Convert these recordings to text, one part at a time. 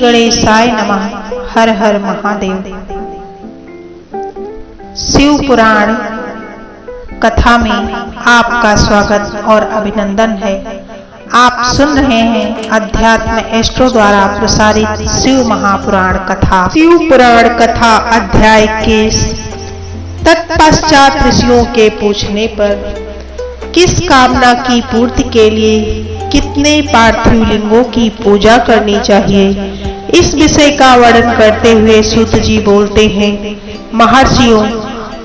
गणेशाय नमः। हर हर महादेव। शिव पुराण कथा में आपका स्वागत और अभिनंदन है। आप सुन रहे हैं अध्यात्म एस्ट्रो द्वारा प्रसारित शिव महापुराण कथा। शिव पुराण कथा अध्याय 21। तत्पश्चात ऋषियों के पूछने पर किस कामना की पूर्ति के लिए कितने पार्थिव लिंगों की पूजा करनी चाहिए, इस विषय का वर्णन करते हुए सूत जी बोलते हैं। महर्षियों,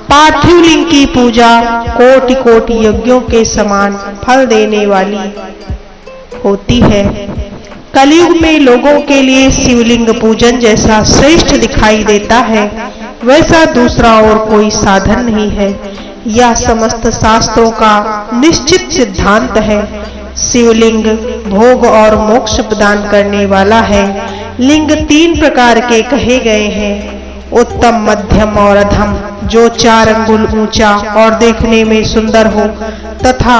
पार्थिव लिंग की पूजा कोटि कोटि यज्ञों के समान फल देने वाली होती है। कलयुग में लोगों के लिए शिवलिंग पूजन जैसा श्रेष्ठ दिखाई देता है, वैसा दूसरा और कोई साधन नहीं है। यह समस्त शास्त्रों का निश्चित सिद्धांत है। शिवलिंग भोग और मोक्ष प्रदान करने वाला है। लिंग 3 प्रकार के कहे गए हैं, उत्तम, मध्यम और अधम। जो 4 अंगुल ऊंचा और देखने में सुंदर हो तथा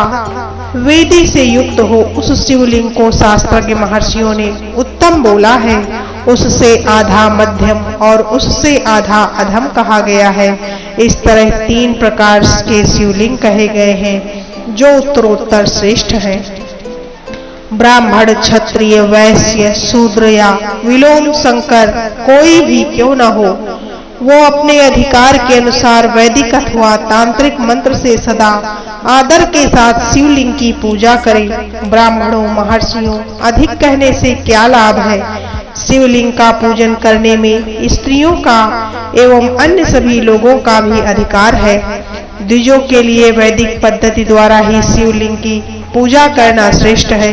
वेदी से युक्त हो, उस शिवलिंग को शास्त्रज्ञ महर्षियों ने उत्तम बोला है। उससे आधा मध्यम और उससे आधा अधम कहा गया है। इस तरह 3 प्रकार के शिवलिंग कहे गए हैं जो उत्तरोत्तर श्रेष्ठ हैं। ब्राह्मण, क्षत्रिय, वैश्य, शूद्र या विलोम शंकर कोई भी क्यों न हो, वो अपने अधिकार के अनुसार वैदिक अथवा तांत्रिक मंत्र से सदा आदर के साथ शिवलिंग की पूजा करें। ब्राह्मणों, महर्षियों, अधिक कहने से क्या लाभ है। शिवलिंग का पूजन करने में स्त्रियों का एवं अन्य सभी लोगों का भी अधिकार है। द्विजों के लिए वैदिक पद्धति द्वारा ही शिवलिंग की पूजा करना श्रेष्ठ है,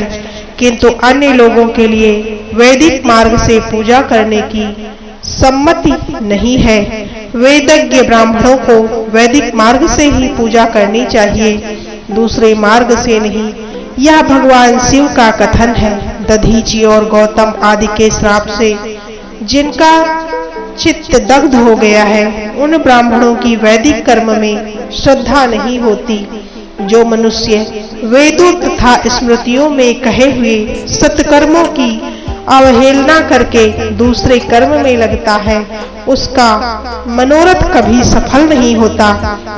किंतु अन्य लोगों के लिए वैदिक मार्ग से पूजा करने की सम्मति नहीं है। वेदज्ञ ब्राह्मणों को वैदिक मार्ग से ही पूजा करनी चाहिए, दूसरे मार्ग से नहीं। यह भगवान शिव का कथन है। दधीची और गौतम आदि के श्राप से जिनका चित्त दग्ध हो गया है, उन ब्राह्मणों की वैदिक कर्म में श्रद्धा नहीं होती। जो मनुष्य वेदों तथा स्मृतियों में कहे हुए सत्कर्मों की अवहेलना करके दूसरे कर्म में लगता है, उसका मनोरथ कभी सफल नहीं होता।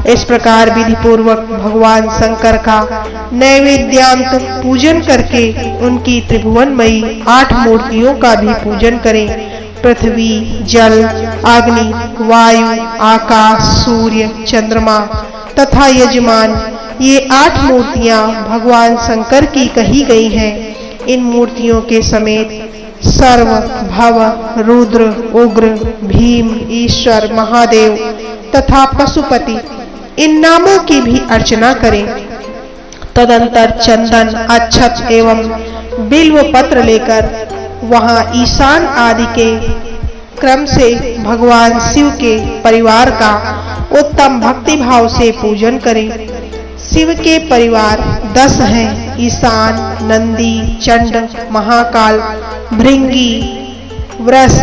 इस प्रकार विधि पूर्वक भगवान शंकर का नैवेद्यांत पूजन करके उनकी त्रिभुवनमयी 8 मूर्तियों का भी पूजन करें। पृथ्वी, जल, अग्नि, वायु, आकाश, सूर्य, चंद्रमा तथा यजमान, ये 8 मूर्तियां भगवान शंकर की कही गई हैं। इन मूर्तियों के समेत सर्व, भव, रुद्र, उग्र, भीम, ईश्वर, महादेव तथा पशुपति, इन नामों की भी अर्चना करें। तदंतर चंदन, अक्षत एवं बिल्व पत्र लेकर वहां ईशान आदि के क्रम से भगवान शिव के परिवार का उत्तम भक्ति भाव से पूजन करें। शिव के परिवार 10 हैं। ईशान, नंदी, चंड, महाकाल, भृंगी, वृष,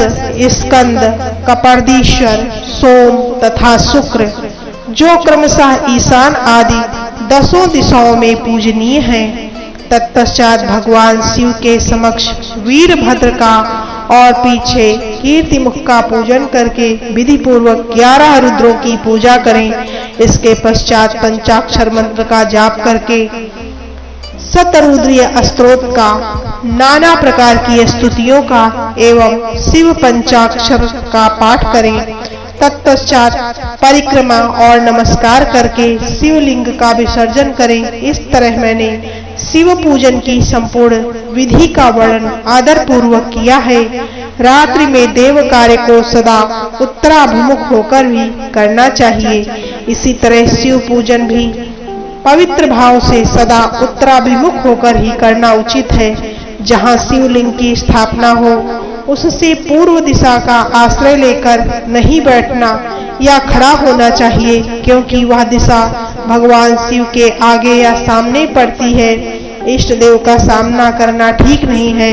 स्कंद, कपर्दीश्वर, सोम तथा शुक्र, जो क्रमशः ईशान आदि 10 दिशाओं में पूजनीय हैं। तत्पश्चात भगवान शिव के समक्ष वीरभद्र का और पीछे कीर्तिमुख का पूजन करके विधि पूर्वक 11 रुद्रों की पूजा करें। इसके पश्चात पंचाक्षर मंत्र का जाप करके शतरुद्रीय स्तोत्र का, नाना प्रकार की स्तुतियों का एवं शिव पंचाक्षर का पाठ करें। तत्पश्चात परिक्रमा और नमस्कार करके शिवलिंग का विसर्जन करें। इस तरह मैंने शिव पूजन की संपूर्ण विधि का वर्णन आदर पूर्वक किया है। रात्रि में देव कार्य को सदा उत्तराभिमुख होकर भी करना चाहिए। इसी तरह शिव पूजन भी पवित्र भाव से सदा उत्तराभिमुख होकर ही करना उचित है। जहाँ शिवलिंग की स्थापना हो, उससे पूर्व दिशा का आश्रय लेकर नहीं बैठना या खड़ा होना चाहिए, क्योंकि वह दिशा भगवान शिव के आगे या सामने पड़ती है। इष्ट देव का सामना करना ठीक नहीं है।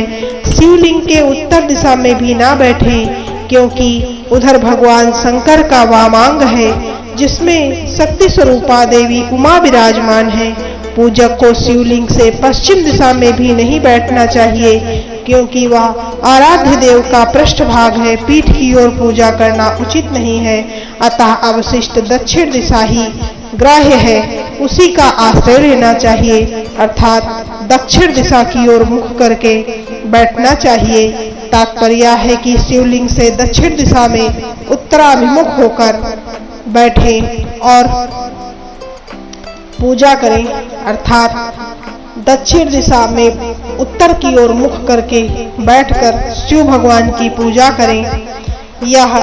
शिवलिंग के उत्तर दिशा में भी ना बैठें, क्योंकि उधर भगवान शंकर का वामांग है, जिसमें शक्ति स्वरूपा देवी उमा विराजमान है। पूजक को शिवलिंग से पश्चिम दिशा में भी नहीं बैठना चाहिए, क्योंकि वह आराध्य देव का पृष्ठभाग है। पीठ की ओर पूजा करना उचित नहीं है, अतः अवशिष्ट दक्षिण दिशा ही ग्राह्य है, उसी का आश्रय लेना चाहिए, अर्थात दक्षिण दिशा की ओर मुख करके बैठना चाहिए। तात्पर्य है कि शिवलिंग से दक्षिण दिशा में उत्तराभिमुख होकर बैठें और पूजा करें, अर्थात दक्षिण दिशा में उत्तर की ओर मुख करके बैठकर शिव भगवान की पूजा करें। यह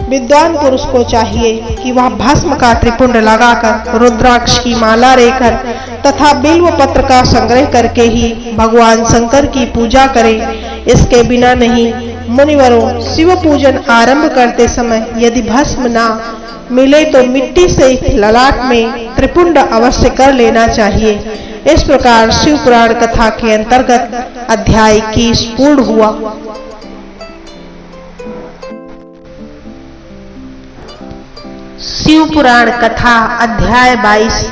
विद्वान पुरुष को चाहिए कि वह भस्म का त्रिपुंड लगाकर, रुद्राक्ष की माला लेकर तथा बिल्व पत्र का संग्रह करके ही भगवान शंकर की पूजा करे। इसके बिना नहीं। मुनिवरों, शिव पूजन आरंभ करते समय यदि भस्म ना मिले तो मिट्टी से ललाट में त्रिपुंड अवश्य कर लेना चाहिए। इस प्रकार शिव पुराण कथा के अंतर्गत अध्याय 21 पूर्ण हुआ। शिव पुराण कथा अध्याय 22।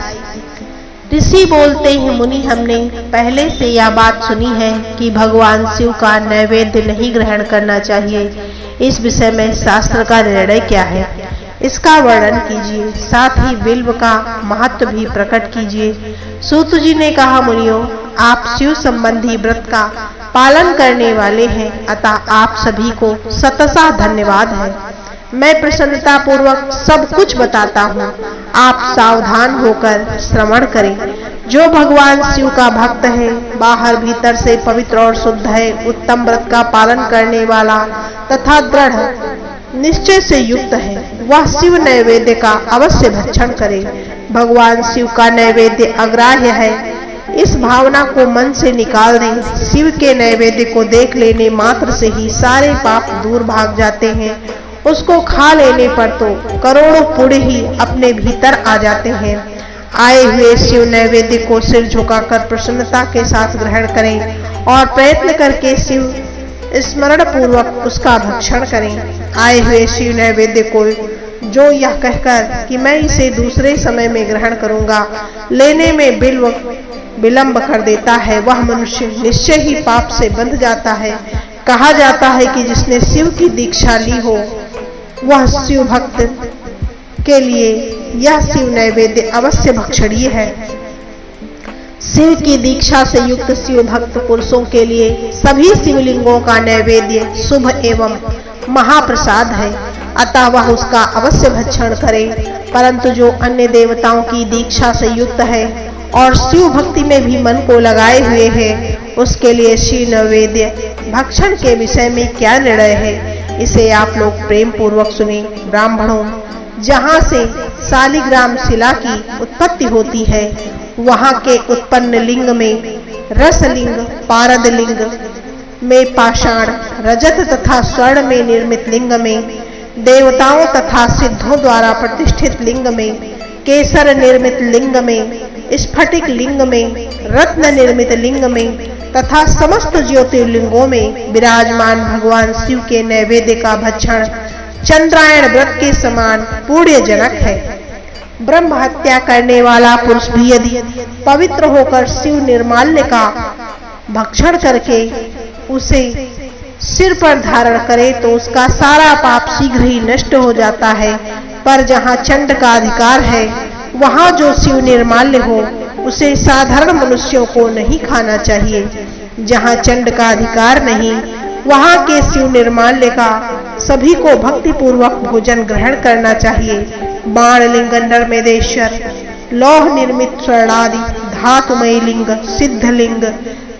ऋषि बोलते हैं, मुनि, हमने पहले से यह बात सुनी है कि भगवान शिव का नैवेद्य नहीं ग्रहण करना चाहिए। इस विषय में शास्त्र का निर्णय क्या है, इसका वर्णन कीजिए, साथ ही बिल्व का महत्व भी प्रकट कीजिए। सूत जी ने कहा, मुनियों, आप शिव संबंधी व्रत का पालन करने वाले हैं, अतः आप सभी को शतशः धन्यवाद है। मैं प्रसन्नता पूर्वक सब कुछ बताता हूँ, आप सावधान होकर श्रवण करें। जो भगवान शिव का भक्त है, बाहर भीतर से पवित्र और शुद्ध है, उत्तम व्रत का पालन करने वाला तथा दृढ़ निश्चय से युक्त है, वह शिव नैवेद्य का अवश्य भक्षण करे। भगवान शिव का नैवेद्य अग्राह्य है, इस भावना को मन से निकाल दें। शिव के नैवेद्य को देख लेने मात्र से ही सारे पाप दूर भाग जाते हैं। उसको खा लेने पर तो करोड़ों पुण्य ही अपने भीतर आ जाते हैं। आए हुए शिव नैवेद्य को सिर झुकाकर प्रसन्नता के साथ ग्रहण करें और प्रयत्न करके शिव स्मरण पूर्वक उसका भक्षण करें। आए हुए शिव नैवेद्य को जो यह कहकर कि मैं इसे दूसरे समय में ग्रहण करूंगा, लेने में विलंब कर देता है, वह मनुष्य निश्चय ही पाप से बंध जाता है। कहा जाता है कि जिसने शिव की दीक्षा ली हो, वह शिव भक्त के लिए यह शिव नैवेद्य अवश्य भक्षणीय है। शिव की दीक्षा से युक्त शिव भक्त पुरुषों के लिए सभी शिवलिंगों का नैवेद्य शुभ एवं महाप्रसाद है, अतः वह उसका अवश्य भक्षण करे। परंतु जो अन्य देवताओं की दीक्षा से युक्त है और शिव भक्ति में भी मन को लगाए हुए है, उसके लिए शिव नैवेद्य भक्षण के विषय में क्या निर्णय है, इसे आप लोग प्रेम पूर्वक सुने। ब्राह्मणों, जहाँ से शालिग्राम शिला की उत्पत्ति होती है, वहाँ के उत्पन्न लिंग में रसलिंग, पारद लिंग में पाषाण, रजत तथा स्वर्ण में निर्मित लिंग में, देवताओं तथा सिद्धों द्वारा प्रतिष्ठित लिंग में, केसर निर्मित लिंग में, स्फटिक लिंग में, रत्न निर्मित लिंग में तथा समस्त ज्योतिर्लिंगों में विराजमान भगवान शिव के नैवेद्य का भक्षण चंद्रायण व्रत के समान पुण्यजनक है। ब्रह्म हत्या करने वाला पुरुष भी यदि पवित्र होकर शिव निर्माल्य का भक्षण करके उसे सिर पर धारण करे तो उसका सारा पाप शीघ्र ही नष्ट हो जाता है। पर जहाँ चंड का अधिकार है, वहाँ जो शिव निर्माल्य हो, उसे साधारण मनुष्यों को नहीं खाना चाहिए। जहाँ चंड का अधिकार नहीं, वहाँ के शिव निर्माल्य का सभी को भक्ति पूर्वक भोजन ग्रहण करना चाहिए। बाणलिंग, नर्मदेश्वर, लौह निर्मित स्वर्णादि धातुमय लिंग, सिद्ध लिंग,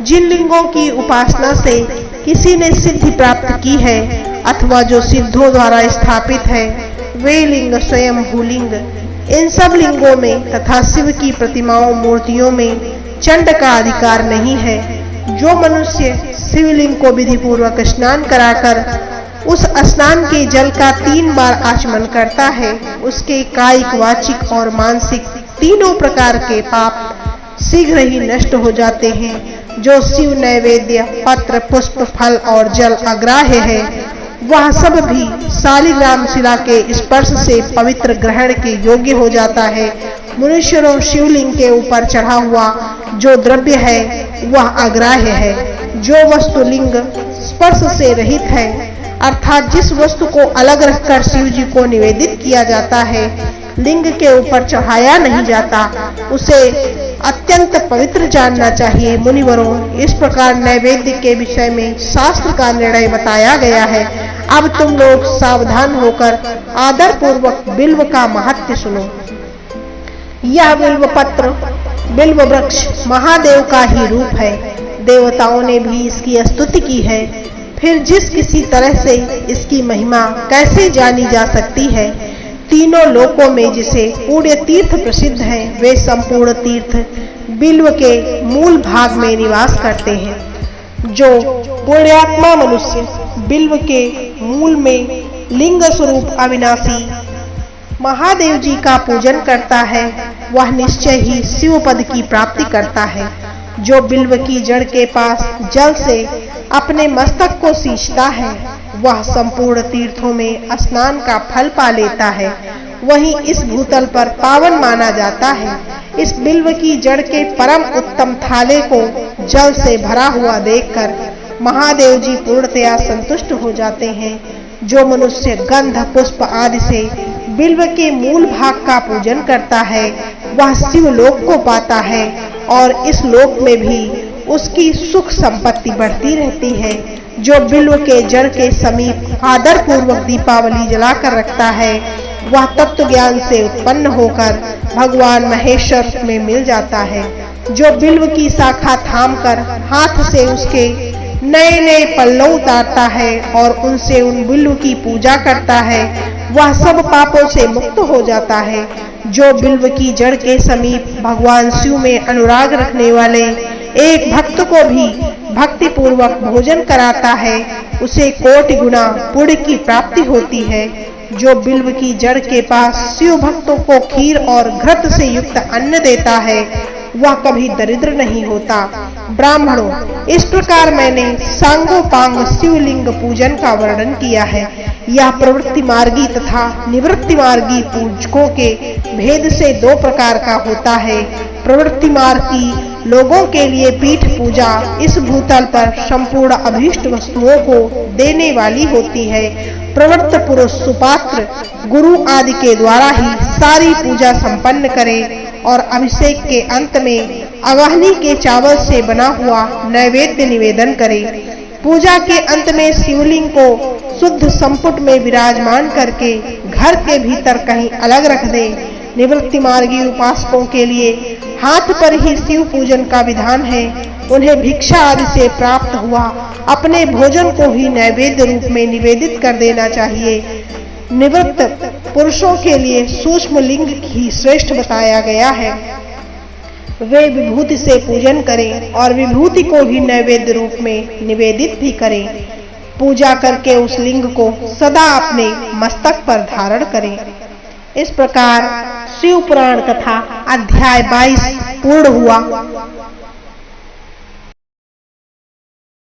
जिन लिंगों की उपासना से किसी ने सिद्धि प्राप्त की है अथवा जो सिद्धों द्वारा स्थापित है, वे लिंग स्वयं भूलिंग। इन सब लिंगों में तथा शिव की प्रतिमाओं मूर्तियों में चंड का अधिकार नहीं है। जो मनुष्य शिवलिंग को विधि पूर्वक स्नान कराकर उस स्नान के जल का 3 बार आचमन करता है, उसके कायिक, वाचिक और मानसिक तीनों प्रकार के पाप शीघ्र ही नष्ट हो जाते हैं। जो शिव नैवेद्य पत्र, पुष्प, फल और जल अग्राह्य है, वह सब भी शालिग्राम शिला के स्पर्श से पवित्र ग्रहण के योग्य हो जाता है। मनुष्यों शिवलिंग के ऊपर चढ़ा हुआ जो द्रव्य है वह अग्राह्य है। जो वस्तु लिंग स्पर्श से रहित है, अर्थात जिस वस्तु को अलग रखकर शिव जी को निवेदित किया जाता है, लिंग के ऊपर चढ़ाया नहीं जाता, उसे अत्यंत पवित्र जानना चाहिए। मुनिवरों, इस प्रकार नैवेद्य के विषय में शास्त्र का निर्णय बताया गया है। अब तुम लोग सावधान होकर आदर पूर्वक बिल्व का महत्व सुनो। यह बिल्व पत्र, बिल्व वृक्ष महादेव का ही रूप है। देवताओं ने भी इसकी स्तुति की है। फिर जिस किसी तरह से इसकी महिमा कैसे जानी जा सकती है? तीनों लोकों में जिसे पुण्य तीर्थ प्रसिद्ध हैं, वे संपूर्ण तीर्थ बिल्व के मूल भाग में निवास करते हैं। जो पुण्यात्मा मनुष्य बिल्व के मूल में लिंग स्वरूप अविनाशी महादेव जी का पूजन करता है, वह निश्चय ही शिव पद की प्राप्ति करता है। जो बिल्व की जड़ के पास जल से अपने मस्तक को सींचता है, वह संपूर्ण तीर्थों में स्नान का फल पा लेता है। वहीं इस भूतल पर पावन माना जाता है। इस बिल्व की जड़ के परम उत्तम थाले को जल से भरा हुआ देखकर महादेव जी पूर्णतया संतुष्ट हो जाते हैं। जो मनुष्य गंध पुष्प आदि से बिल्व के मूल भाग का पूजन करता है, वह शिव लोक को पाता है और इस लोक में भी उसकी सुख संपत्ति बढ़ती रहती है। जो बिल्व के जड़ के समीप आदर पूर्वक दीपावली जलाकर रखता है, वह तत्व ज्ञान से उत्पन्न होकर भगवान महेश्वर में मिल जाता है। जो बिल्व की शाखा थामकर हाथ से उसके नए नए पल्लव उतारता है और उनसे उन बिल्व की पूजा करता है, वह सब पापों से मुक्त हो जाता है। जो बिल्व की जड़ के समीप भगवान शिव में अनुराग रखने वाले एक भक्त को भी भक्ति पूर्वक भोजन कराता है, उसे कोटि गुना पुण्य की प्राप्ति होती है। जो बिल्व की जड़ के पास शिव भक्तों को खीर और घृत से युक्त अन्न देता है, वह कभी दरिद्र नहीं होता। ब्राह्मणों, इस प्रकार मैंने सांगोपांग शिवलिंग पूजन का वर्णन किया है। यह प्रवृत्ति मार्गी तथा निवृत्ति मार्गी पूजकों के भेद से दो प्रकार का होता है। प्रवृत्ति मार्गी लोगों के लिए पीठ पूजा इस भूतल पर संपूर्ण अभीष्ट वस्तुओं को देने वाली होती है। प्रवृत्त पुरुष सुपात्र गुरु आदि के द्वारा ही सारी पूजा संपन्न करे और अभिषेक के अंत में अगहनी के चावल से बना हुआ नैवेद्य निवेदन करे। पूजा के अंत में शिवलिंग को शुद्ध संपुट में विराजमान करके घर के भीतर कहीं अलग रख दे। निवृत्ति मार्गी उपासकों के लिए हाथ पर ही शिव पूजन का विधान है। उन्हें भिक्षा आदि से प्राप्त हुआ अपने भोजन को ही नैवेद्य रूप में निवेदित कर देना चाहिए। निवृत्त पुरुषों के लिए सूक्ष्म लिंग ही श्रेष्ठ बताया गया है। वे विभूति से पूजन करें और विभूति को ही नैवेद्य रूप में निवेदित भी करें। पूजा करके उस लिंग को सदा अपने मस्तक पर धारण करें। इस प्रकार शिव पुराण कथा अध्याय 22 पूर्ण हुआ।